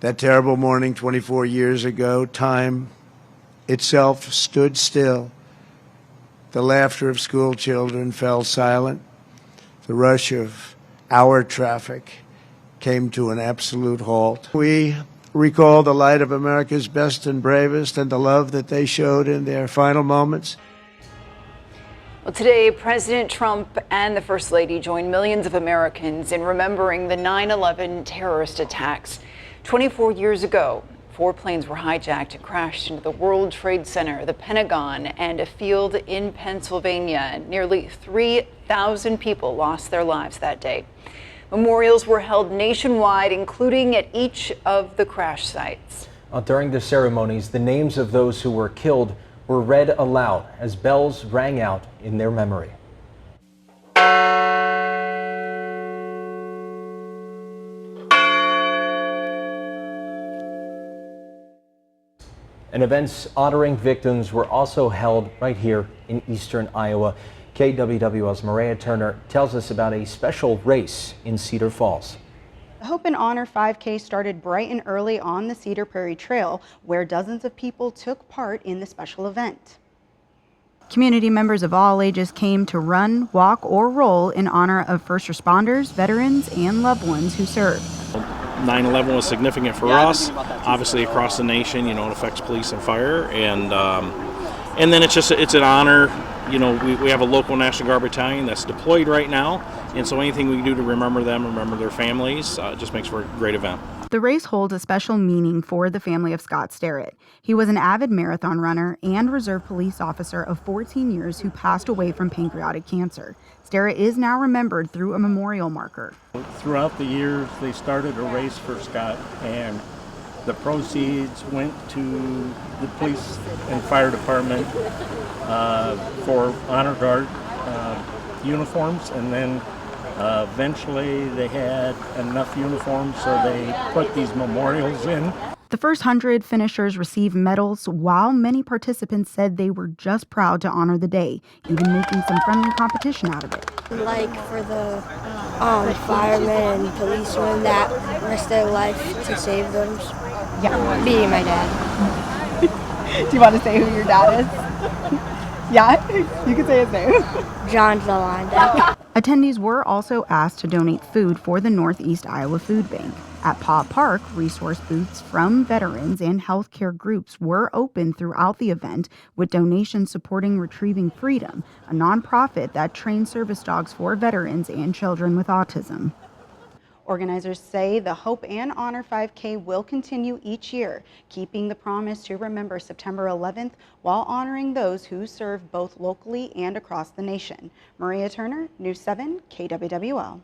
That terrible morning 24 years ago, time itself stood still. The laughter of school children fell silent. The rush of our traffic came to an absolute halt. We recall the light of America's best and bravest and the love that they showed in their final moments. Well, today, President Trump and the First Lady joined millions of Americans in remembering the 9/11 terrorist attacks. 24 years ago, 4 planes were hijacked and crashed into the World Trade Center, the Pentagon, and a field in Pennsylvania. Nearly 3,000 people lost their lives that day. Memorials were held nationwide, including at each of the crash sites. During the ceremonies, the names of those who were killed were read aloud as bells rang out in their memory. And events honoring victims were also held right here in eastern Iowa. KWWL's Maria Turner tells us about a special race in Cedar Falls. The Hope and Honor 5K started bright and early on the Cedar Prairie Trail, where dozens of people took part in the special event. Community members of all ages came to run, walk, or roll in honor of first responders, veterans, and loved ones who served. 9/11 was significant for us, obviously across the nation. It affects police and fire, and then it's an honor. We have a local National Guard battalion that's deployed right now, and so anything we can do to remember them, remember their families, just makes for a great event. The race holds a special meaning for the family of Scott Sterrett. He was an avid marathon runner and reserve police officer of 14 years who passed away from pancreatic cancer. Sterrett is now remembered through a memorial marker. Throughout the years, they started a race for Scott, and the proceeds went to the police and fire department for honor guard uniforms, and then eventually they had enough uniforms, so they put these memorials in. The first 100 finishers received medals, while many participants said they were just proud to honor the day, even making some friendly competition out of it. Like for the firemen and policemen that risked their life to save them. Yeah. Me and my dad. Do you want to say who your dad is? Yeah, you can say his name. John Zalanda. Attendees were also asked to donate food for the Northeast Iowa Food Bank. At Paw Park, resource booths from veterans and healthcare groups were open throughout the event, with donations supporting Retrieving Freedom, a nonprofit that trains service dogs for veterans and children with autism. Organizers say the Hope and Honor 5K will continue each year, keeping the promise to remember September 11th while honoring those who serve both locally and across the nation. Maria Turner, News 7, KWWL.